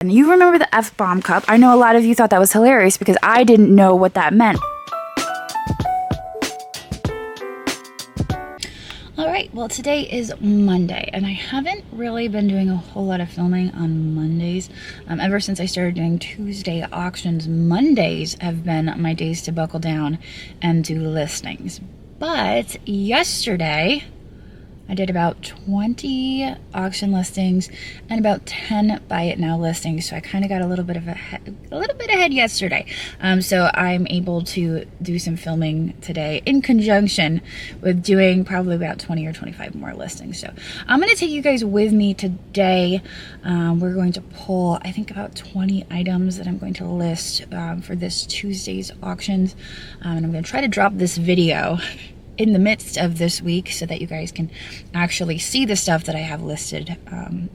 You remember the F-bomb cup? I know a lot of you thought that was hilarious because I didn't know what that meant. Alright, well today is Monday and I haven't really been doing a whole lot of filming on Mondays. Ever since I started doing Tuesday auctions, Mondays have been my days to buckle down and do listings. But yesterday, I did about 20 auction listings and about 10 buy it now listings. So I kind of got a little bit ahead yesterday. So I'm able to do some filming today in conjunction with doing probably about 20 or 25 more listings. So I'm going to take you guys with me today. We're going to pull, I think, about 20 items that I'm going to list for this Tuesday's auctions. And I'm going to try to drop this video in the midst of this week so that you guys can actually see the stuff that I have listed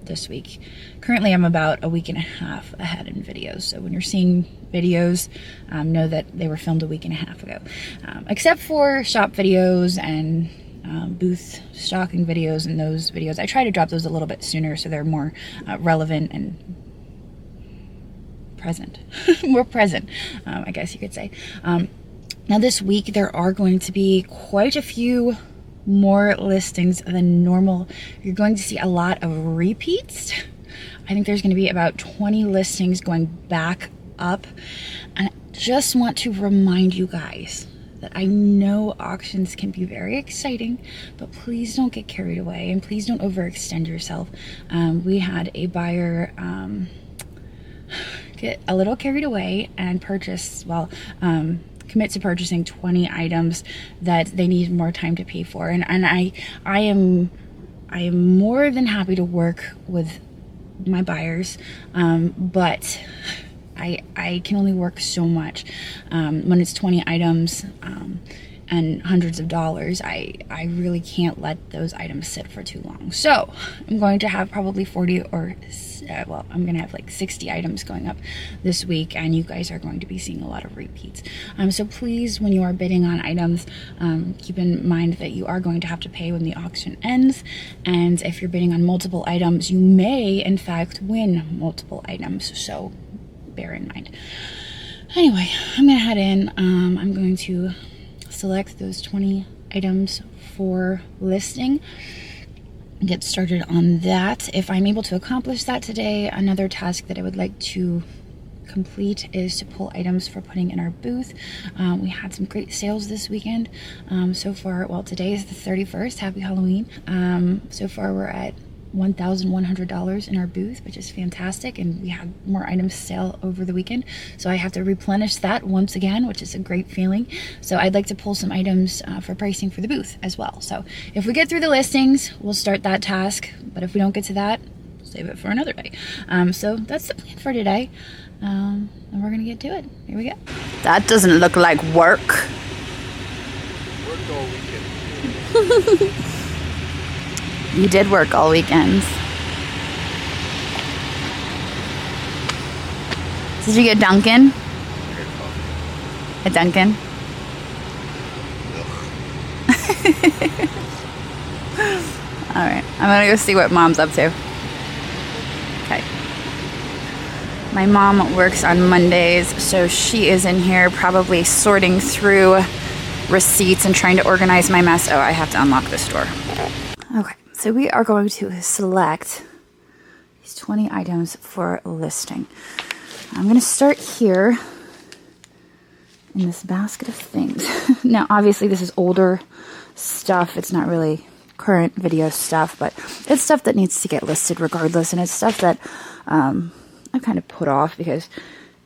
this week. Currently, I'm about a week and a half ahead in videos. So when you're seeing videos, know that they were filmed a week and a half ago. Except for shop videos and booth stocking videos and those videos. I try to drop those a little bit sooner so they're more relevant and present. More present, I guess you could say. Now this week there are going to be quite a few more listings than normal. You're going to see a lot of repeats. I think there's going to be about 20 listings going back up. And I just want to remind you guys that I know auctions can be very exciting, but please don't get carried away and please don't overextend yourself. We had a buyer get a little carried away and purchase, commit to purchasing 20 items that they need more time to pay for. And I am more than happy to work with my buyers, but I can only work so much when it's 20 items and hundreds of dollars. I really can't let those items sit for too long. So I'm going to have probably 40 or I'm going to have like 60 items going up this week, and you guys are going to be seeing a lot of repeats. So please, when you are bidding on items, keep in mind that you are going to have to pay when the auction ends. And if you're bidding on multiple items, you may in fact win multiple items. So bear in mind. Anyway, I'm going to head in. I'm going to select those 20 items for listing, get started on that. If I'm able to accomplish that today, another task that I would like to complete is to pull items for putting in our booth. We had some great sales this weekend. So far, well, today is the 31st. Happy Halloween. So far we're at $1,100 in our booth, which is fantastic, and we had more items sale over the weekend, so I have to replenish that once again, which is a great feeling. So I'd like to pull some items for pricing for the booth as well. So if we get through the listings, we'll start that task, but if we don't get to that, save it for another day. So that's the plan for today, and we're gonna get to it. Here we go. That doesn't look like work. Work all weekend. You did work all weekends. Did you get Dunkin'? A Dunkin'? Alright, I'm gonna go see what Mom's up to. Okay. My mom works on Mondays, so she is in here probably sorting through receipts and trying to organize my mess. Oh, I have to unlock this door. Okay. So we are going to select these 20 items for listing. I'm going to start here in this basket of things. Now, obviously, this is older stuff. It's not really current video stuff, but it's stuff that needs to get listed regardless. And it's stuff that I kind of put off because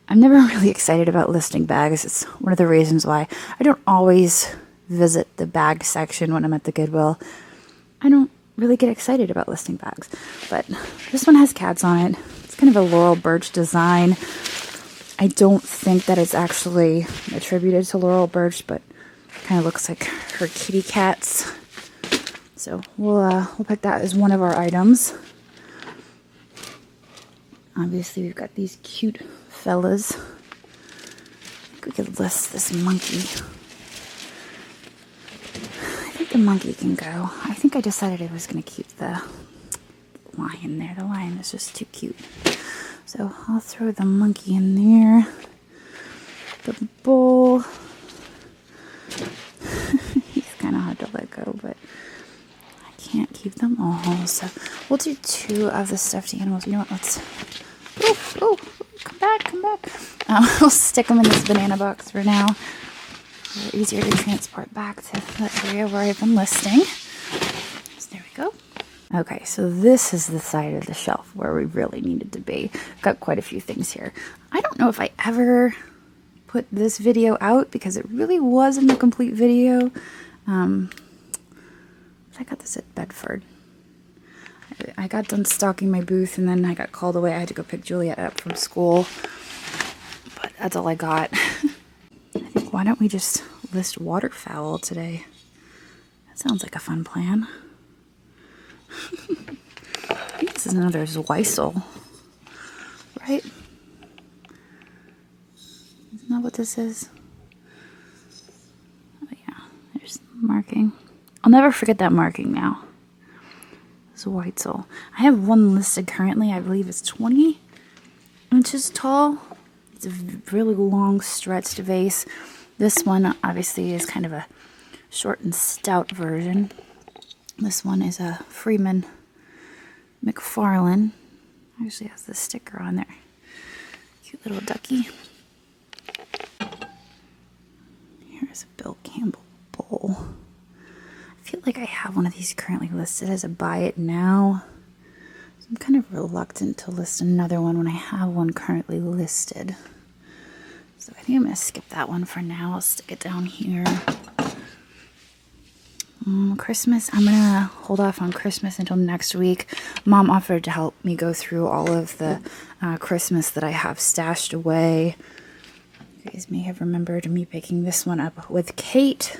I'm never really excited about listing bags. It's one of the reasons why I don't always visit the bag section when I'm at the Goodwill. I don't really get excited about listing bags, but this one has cats on it. It's kind of a Laurel Birch design. I don't think that it's actually attributed to Laurel Birch, but it kind of looks like her kitty cats. So we'll pick that as one of our items. Obviously, we've got these cute fellas. I think we could list this monkey. I think the monkey can go. I think I decided I was going to keep the lion there. The lion is just too cute. So So I'll throw the monkey in there. The bowl. He's kind of hard to let go, but I can't keep them all. So we'll do 2 of the stuffed animals. You know what? Let's. Oh, come back, come back. We'll stick them in this banana box for now. They're easier to transport back to the area where I've been listing. So there we go. Okay, so this is the side of the shelf where we really needed to be. Got quite a few things here. I don't know if I ever put this video out because it really wasn't a complete video. I got this at Bedford. I got done stocking my booth and then I got called away. I had to go pick Juliet up from school. But that's all I got. I think why don't we just list waterfowl today? That sounds like a fun plan. I think this is another Zweisel, right? Isn't that what this is? Oh yeah, there's marking. I'll never forget that marking now. Zweisel. I have one listed currently. I believe it's 20 inches tall. It's a really long stretched vase. This one obviously is kind of a short and stout version. This one is a Freeman McFarlane. Actually has the sticker on there. Cute little ducky. Here's a Bill Campbell bowl. I feel like I have one of these currently listed as a buy it now. So I'm kind of reluctant to list another one when I have one currently listed. So I think I'm going to skip that one for now. I'll stick it down here. Christmas, I'm going to hold off on Christmas until next week. Mom offered to help me go through all of the Christmas that I have stashed away. You guys may have remembered me picking this one up with Kate.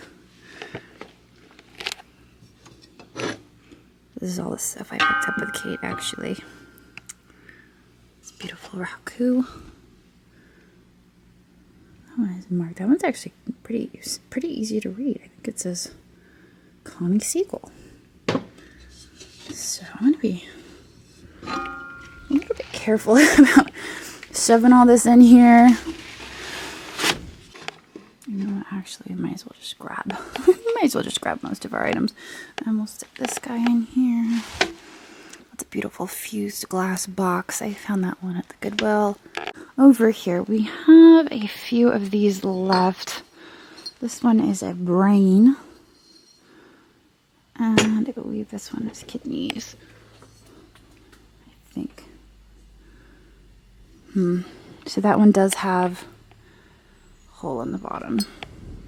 This is all the stuff I picked up with Kate, actually. This beautiful raku. That one is marked. That one's actually pretty easy to read. I think it says Connie Siegel. So I'm going to be a little bit careful about shoving all this in here. You know what, actually, I might as well just grab most of our items. And we'll stick this guy in here. That's a beautiful fused glass box. I found that one at the Goodwill. Over here, we have a few of these left. This one is a brain. And I believe this one is kidneys. I think. So that one does have a hole in the bottom.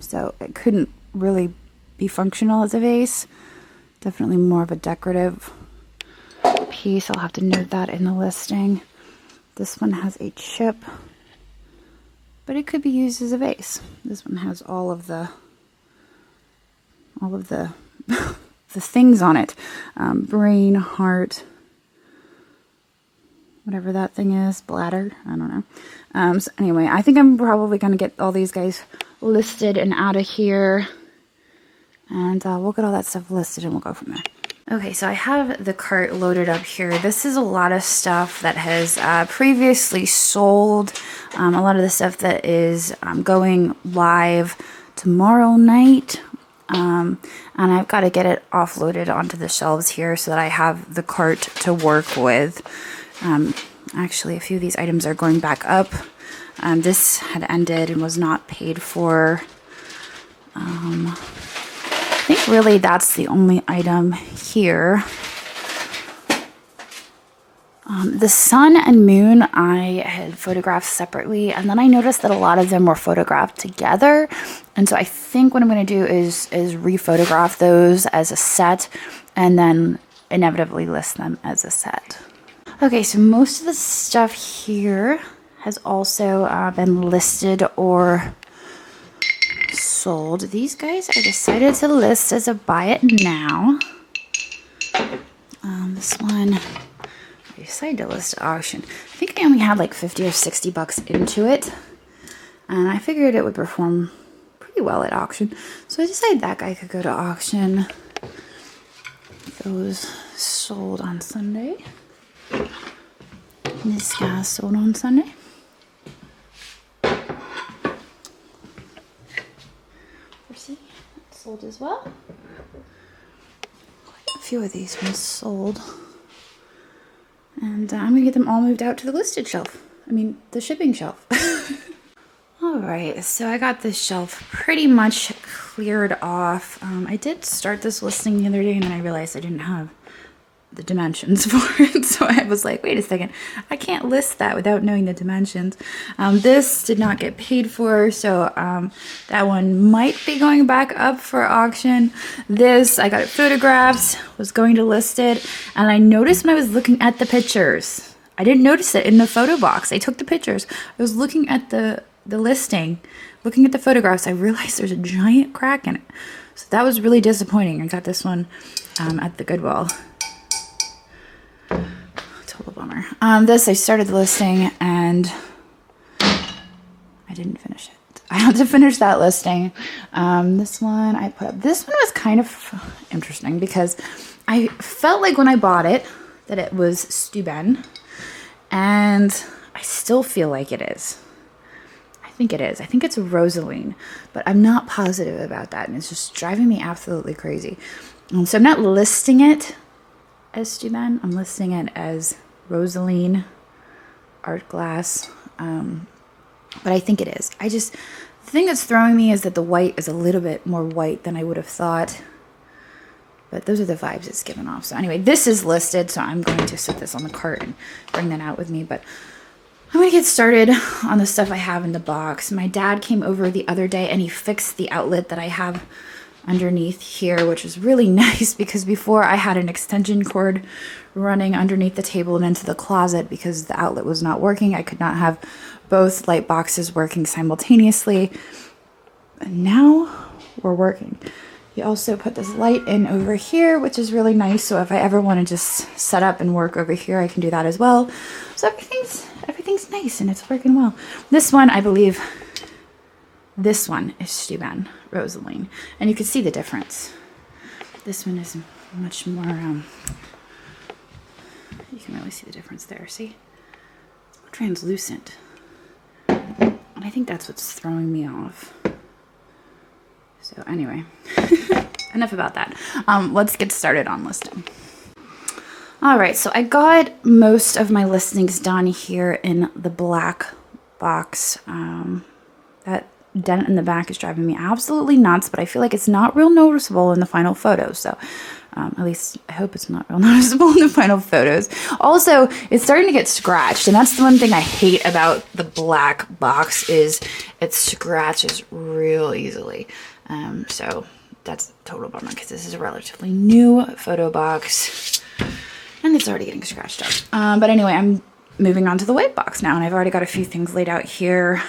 So it couldn't really be functional as a vase. Definitely more of a decorative piece. I'll have to note that in the listing. This one has a chip, but it could be used as a vase. This one has all of the the things on it. Brain, heart, whatever that thing is, bladder, I don't know. So anyway, I think I'm probably going to get all these guys listed and out of here. And we'll get all that stuff listed and we'll go from there. Okay, so I have the cart loaded up here. This is a lot of stuff that has previously sold. A lot of the stuff that is going live tomorrow night. And I've got to get it offloaded onto the shelves here so that I have the cart to work with. Actually, a few of these items are going back up. This had ended and was not paid for. I think really that's the only item here. The sun and moon I had photographed separately, and then I noticed that a lot of them were photographed together. And so I think what I'm going to do is re-photograph those as a set and then inevitably list them as a set. Okay, so most of the stuff here has also been listed or sold. These guys I decided to list as a buy it now. This one I decided to list at auction. I think I only had like 50 or 60 bucks into it, and I figured it would perform pretty well at auction, so I decided that guy could go to auction. Those sold on Sunday. This guy sold on Sunday. See, sold as well. Quite a few of these ones sold. And I'm gonna get them all moved out to the listed shelf. I mean, the shipping shelf. All right, so I got this shelf pretty much cleared off. I did start this listing the other day and then I realized I didn't have the dimensions for it. So I was like, wait a second, I can't list that without knowing the dimensions. This did not get paid for, so that one might be going back up for auction. This, I got it photographed, was going to list it, and I noticed when I was looking at the pictures, I didn't notice it in the photo box. I took the pictures. I was looking at the listing, looking at the photographs, I realized there's a giant crack in it. So that was really disappointing. I got this one at the Goodwill. Total bummer. This, I started the listing and I didn't finish it. I had to finish that listing. This one I put up. This one was kind of interesting because I felt like when I bought it that it was Steuben, and I still feel like it is. I think it is. I think it's Reselling, but I'm not positive about that, and it's just driving me absolutely crazy. So I'm not listing it as Steuben. I'm listing it as Reselling art glass, but I think it is. The thing that's throwing me is that the white is a little bit more white than I would have thought, but those are the vibes it's giving off. So anyway, this is listed, so I'm going to set this on the cart and bring that out with me, but I'm going to get started on the stuff I have in the box. My dad came over the other day and he fixed the outlet that I have underneath here, which is really nice because before I had an extension cord running underneath the table and into the closet because the outlet was not working. I could not have both light boxes working simultaneously. And now we're working. He also put this light in over here, which is really nice. So if I ever want to just set up and work over here, I can do that as well. So everything's nice and it's working well. This one, I believe, this one is Steuben Reselling, and you can see the difference. This one is much more, you can really see the difference there, see? It's more translucent. And I think that's what's throwing me off. So anyway, enough about that. Let's get started on listing. All right, so I got most of my listings done here in the black box. That dent in the back is driving me absolutely nuts, but I feel like it's not real noticeable in the final photos. So at least I hope it's not real noticeable in the final photos. Also, it's starting to get scratched, and that's the one thing I hate about the black box is it scratches real easily. So that's a total bummer because this is a relatively new photo box and it's already getting scratched up. But anyway, I'm moving on to the white box now, and I've already got a few things laid out here.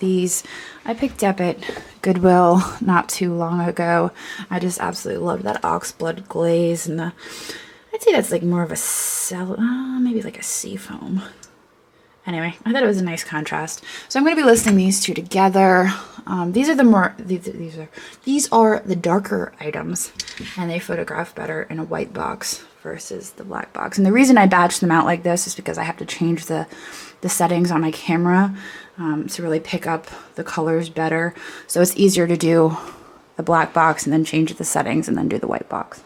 These I picked up at Goodwill not too long ago. I just absolutely love that oxblood glaze, and I'd say that's like more of a maybe like a seafoam. Anyway, I thought it was a nice contrast. So I'm going to be listing these two together. These are the darker items, and they photograph better in a white box versus the black box. And the reason I batch them out like this is because I have to change the settings on my camera to really pick up the colors better. So it's easier to do the black box and then change the settings and then do the white box.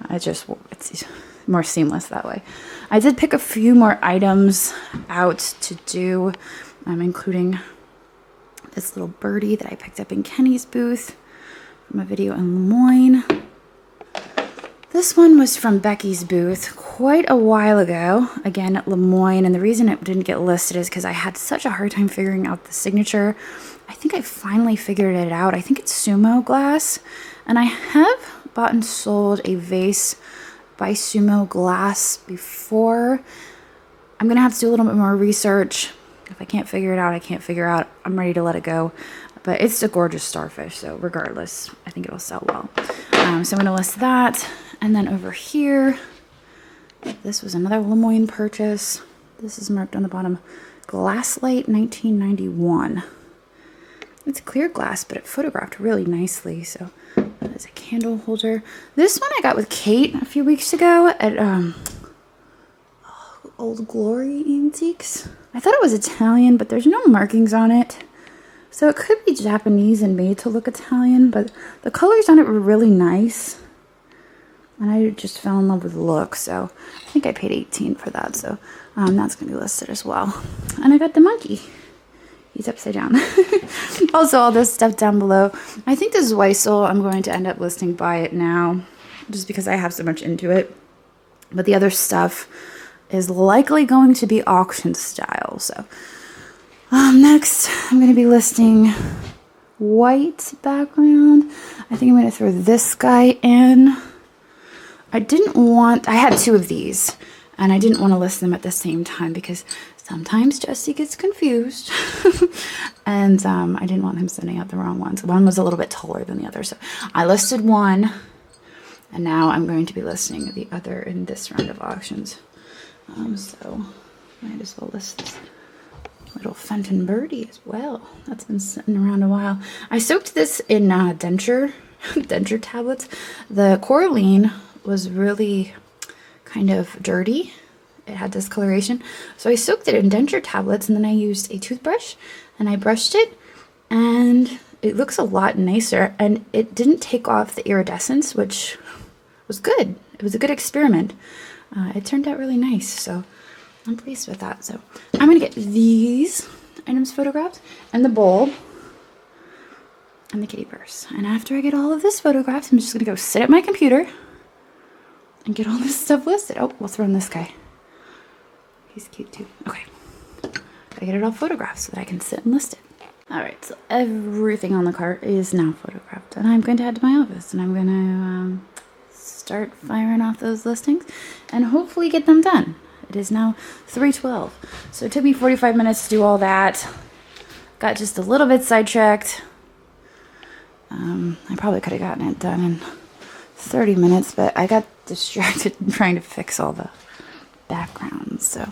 It's more seamless that way. I did pick a few more items out to do, including this little birdie that I picked up in Kenny's booth from a video in Lemoyne. This one was from Becky's booth quite a while ago, again at Lemoyne, and the reason it didn't get listed is because I had such a hard time figuring out the signature. I think I finally figured it out. I think it's Sumo glass, and I have bought and sold a vase by Sumo glass before. I'm gonna have to do a little bit more research. If I can't figure it out, I can't figure out. I'm ready to let it go. But it's a gorgeous starfish, so regardless, I think it'll sell well. So I'm gonna list that. And then over here, this was another Lemoyne purchase. This is marked on the bottom, Glasslight 1991. It's clear glass, but it photographed really nicely. So that is a candle holder. This one I got with Kate a few weeks ago at Old Glory Antiques. I thought it was Italian, but there's no markings on it. So it could be Japanese and made to look Italian, but the colors on it were really nice. And I just fell in love with the look, so I think I paid $18 for that. So that's going to be listed as well. And I got the monkey. He's upside down. Also, all this stuff down below. I think this Weissel, I'm going to end up listing buy it now, just because I have so much into it. But the other stuff is likely going to be auction style. So next, I'm going to be listing white background. I think I'm going to throw this guy in. I had 2 of these, and I didn't want to list them at the same time because sometimes Jesse gets confused. And I didn't want him sending out the wrong ones. One was a little bit taller than the other, so I listed one, and now I'm going to be listing the other in this round of auctions. So might as well list this little Fenton Birdie as well. That's been sitting around a while. I soaked this in denture tablets. The Coraline was really kind of dirty. It had discoloration. So I soaked it in denture tablets, and then I used a toothbrush and I brushed it, and it looks a lot nicer, and it didn't take off the iridescence, which was good. It was a good experiment. It turned out really nice, so I'm pleased with that. So I'm gonna get these items photographed, and the bowl, and the kitty purse. And after I get all of this photographed, I'm just gonna go sit at my computer and get all this stuff listed. Oh, we'll throw in this guy. He's cute too. Okay. Gotta get it all photographed so that I can sit and list it. Alright, so everything on the cart is now photographed. And I'm going to head to my office, and I'm going to start firing off those listings and hopefully get them done. It is now 3:12. So it took me 45 minutes to do all that. Got just a little bit sidetracked. I probably could have gotten it done in 30 minutes, but I got distracted trying to fix all the backgrounds. So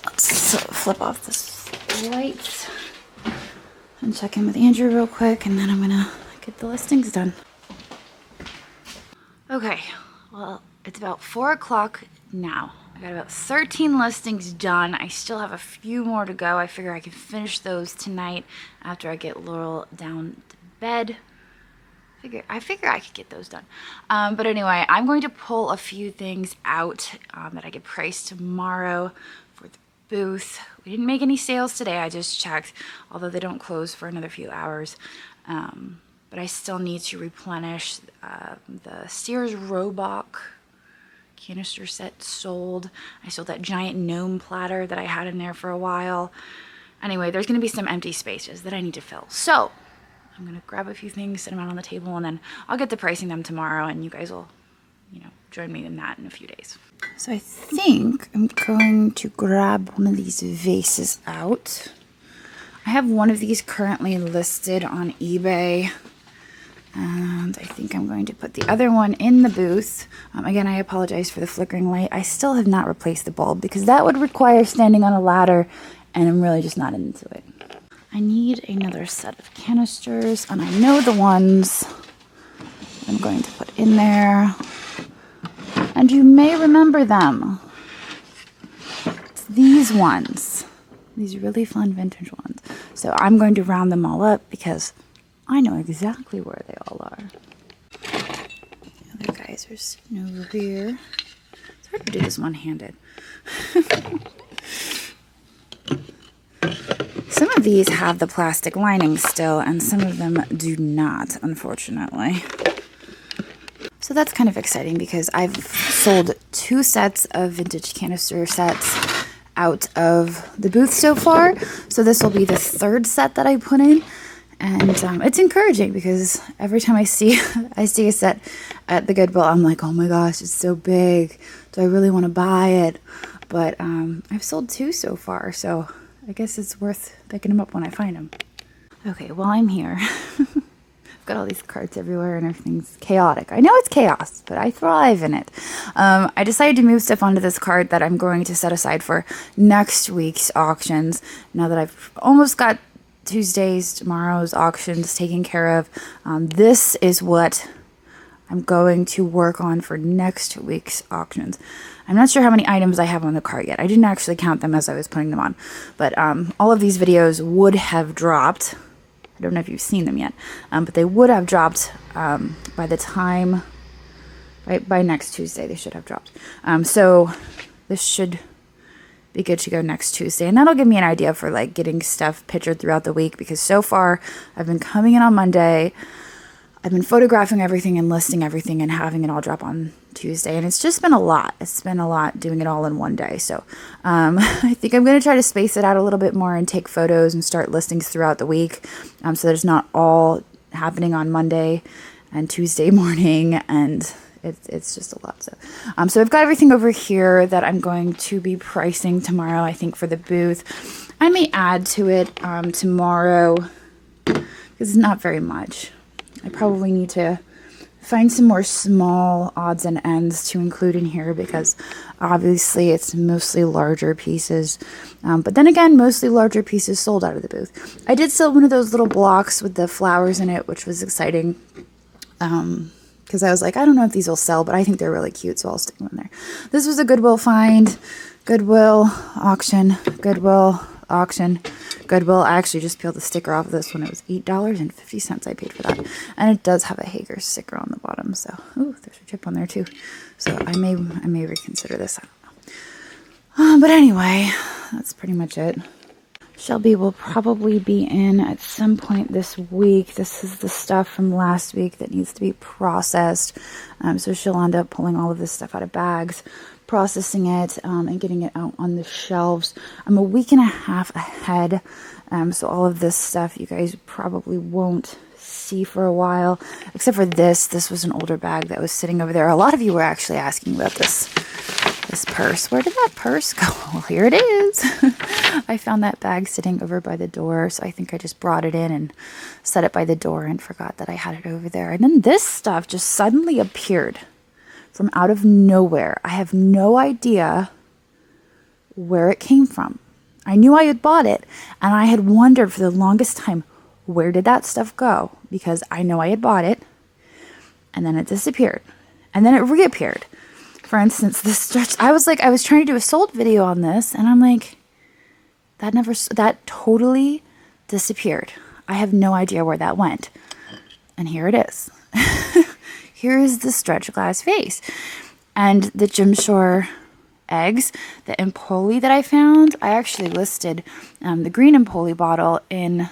let's flip off this light and check in with Andrew real quick, and then I'm gonna get the listings done. Okay, well, it's about 4 o'clock now. I got about 13 listings done. I still have a few more to go. I figure I can finish those tonight after I get Laurel down to bed. I figure I could get those done. But anyway, I'm going to pull a few things out that I get priced tomorrow for the booth. We didn't make any sales today. I just checked, although they don't close for another few hours. But I still need to replenish the Sears Roebuck canister set sold. I sold that giant gnome platter that I had in there for a while. Anyway, there's going to be some empty spaces that I need to fill. So I'm going to grab a few things, set them out on the table, and then I'll get to pricing them tomorrow, and you guys will, join me in that in a few days. So I think I'm going to grab one of these vases out. I have one of these currently listed on eBay, and I think I'm going to put the other one in the booth. Again, I apologize for the flickering light. I still have not replaced the bulb because that would require standing on a ladder, and I'm really just not into it. I need another set of canisters, and I know the ones I'm going to put in there. And you may remember them. It's these ones. These really fun vintage ones. So I'm going to round them all up because I know exactly where they all are. The other guys are sitting over here. It's hard to do this one-handed. Some of these have the plastic lining still, and some of them do not, unfortunately. So that's kind of exciting because I've sold 2 sets of vintage canister sets out of the booth so far. So this will be the 3rd set that I put in. And it's encouraging because every time I see a set at the Goodwill, I'm like, oh my gosh, it's so big. Do I really want to buy it? But I've sold 2 so far, so I guess it's worth picking them up when I find them. Okay, while I'm here, I've got all these carts everywhere and everything's chaotic. I know it's chaos, but I thrive in it. I decided to move stuff onto this cart that I'm going to set aside for next week's auctions. Now that I've almost got tomorrow's auctions taken care of, this is what I'm going to work on for next week's auctions. I'm not sure how many items I have on the cart yet. I didn't actually count them as I was putting them on. But all of these videos would have dropped. I don't know if you've seen them yet. But they would have dropped by the time... by next Tuesday, they should have dropped. So this should be good to go next Tuesday. And that'll give me an idea for like getting stuff pictured throughout the week. Because so far, I've been coming in on Monday. I've been photographing everything and listing everything and having it all drop on Tuesday. And it's just been a lot. It's been a lot doing it all in one day. So I think I'm going to try to space it out a little bit more and take photos and start listings throughout the week. So there's not all happening on Monday and Tuesday morning. And it's just a lot. So I've got everything over here that I'm going to be pricing tomorrow, I think, for the booth. I may add to it tomorrow because it's not very much. I probably need to find some more small odds and ends to include in here because obviously it's mostly larger pieces. But then again, mostly larger pieces sold out of the booth. I did sell one of those little blocks with the flowers in it, which was exciting. Because I was like, I don't know if these will sell, but I think they're really cute, so I'll stick them in there. This was a Goodwill find. Goodwill, auction, Goodwill, auction, Goodwill. I actually just peeled the sticker off of this one. It was $8.50 I paid for that. And it does have a Hager sticker on the bottom. So, ooh, there's a chip on there too. So I may reconsider this. I don't know. But anyway, that's pretty much it. Shelby will probably be in at some point this week. This is the stuff from last week that needs to be processed. So she'll end up pulling all of this stuff out of bags, processing it, and getting it out on the shelves. I'm a week and a half ahead. So all of this stuff you guys probably won't see for a while, except for this. This was an older bag that was sitting over there. A lot of you were actually asking about this purse. Where did that purse go? Well, here it is. I found that bag sitting over by the door, so I think I just brought it in and set it by the door and forgot that I had it over there. And then this stuff just suddenly appeared from out of nowhere. I have no idea where it came from. I knew I had bought it, and I had wondered for the longest time, where did that stuff go? Because I know I had bought it, and then it disappeared, and then it reappeared. For instance, this stretch, I was trying to do a sold video on this, and I'm like, that totally disappeared. I have no idea where that went. And here it is. Here is the stretch glass vase. And the Jim Shore eggs, the Empoli that I found, I actually listed the green Empoli bottle in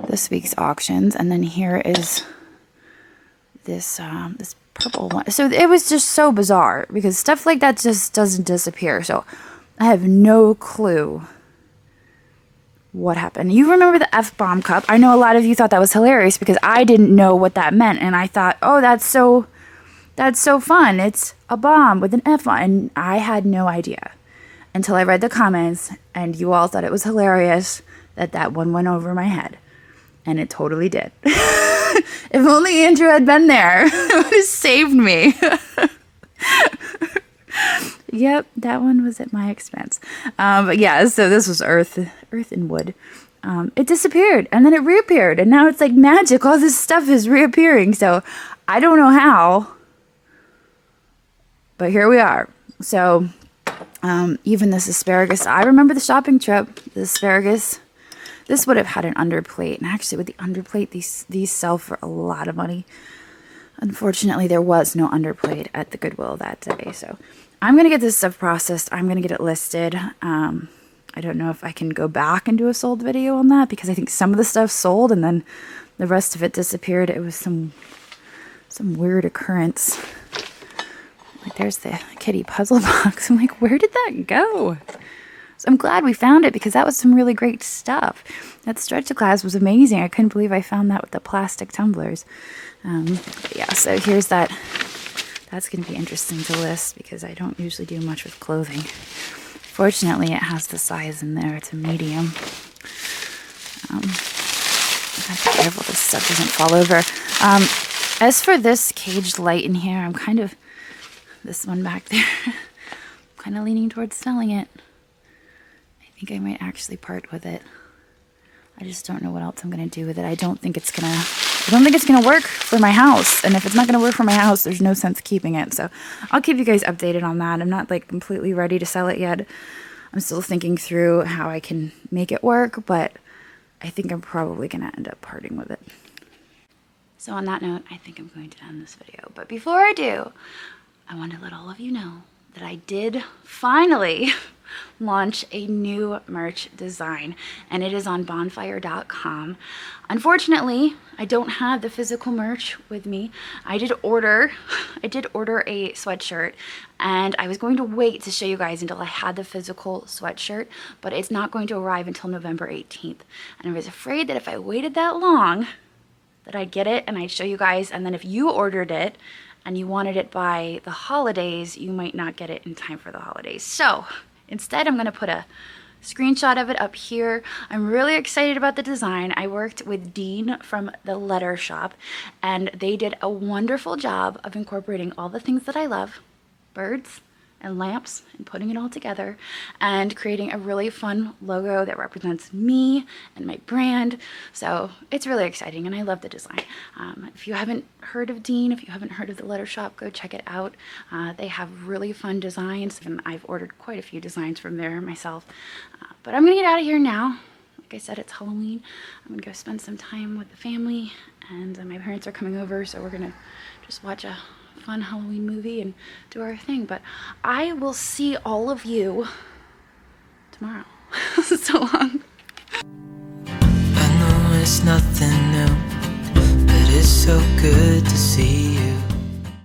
this week's auctions. And then here is this this purple one. So it was just so bizarre because stuff like that just doesn't disappear. So I have no clue what happened. You remember the F-bomb cup? I know a lot of you thought that was hilarious because I didn't know what that meant, and I thought, oh, that's so fun. It's a bomb with an F on, and I had no idea until I read the comments, and you all thought it was hilarious that one went over my head, and it totally did. If only Andrew had been there, it would have saved me. Yep, that one was at my expense. But yeah, so this was earth and wood. It disappeared, and then it reappeared, and now it's like magic. All this stuff is reappearing, so I don't know how, but here we are. So even this asparagus, I remember the shopping trip, the asparagus. This would have had an underplate, and actually with the underplate, these sell for a lot of money. Unfortunately, there was no underplate at the Goodwill that day, so I'm going to get this stuff processed. I'm going to get it listed. I don't know if I can go back and do a sold video on that, because I think some of the stuff sold, and then the rest of it disappeared. It was some weird occurrence. Like, there's the kitty puzzle box. I'm like, where did that go? So I'm glad we found it, because that was some really great stuff. That stretch glass was amazing. I couldn't believe I found that with the plastic tumblers. Yeah, so here's that. That's going to be interesting to list, because I don't usually do much with clothing. Fortunately, it has the size in there. It's a medium. I have to be careful this stuff doesn't fall over. As for this caged light in here, I'm kind of, this one back there, I'm kind of leaning towards selling it. I think I might actually part with it. I just don't know what else I'm going to do with it. I don't think it's going to I don't think it's going to work for my house. And if it's not going to work for my house, there's no sense keeping it. So I'll keep you guys updated on that. I'm not like completely ready to sell it yet. I'm still thinking through how I can make it work, but I think I'm probably going to end up parting with it. So on that note, I think I'm going to end this video. But before I do, I want to let all of you know that I did finally launch a new merch design, and it is on bonfire.com. Unfortunately, I don't have the physical merch with me. I did order a sweatshirt, and I was going to wait to show you guys until I had the physical sweatshirt, but it's not going to arrive until November 18th. And I was afraid that if I waited that long, that I'd get it and I'd show you guys, and then if you ordered it and you wanted it by the holidays, you might not get it in time for the holidays. So instead, I'm going to put a screenshot of it up here. I'm really excited about the design. I worked with Dean from the Letter Shop, and they did a wonderful job of incorporating all the things that I love, birds and lamps, and putting it all together and creating a really fun logo that represents me and my brand. So it's really exciting, and I love the design. If you haven't heard of Dean, if you haven't heard of the Letter Shop, go check it out. They have really fun designs, and I've ordered quite a few designs from there myself. But I'm gonna get out of here now. Like I said, it's Halloween. I'm gonna go spend some time with the family, and my parents are coming over, so we're gonna just watch a fun Halloween movie and do our thing. But I will see all of you tomorrow. So long. I know it's nothing new, but it's so good to see you.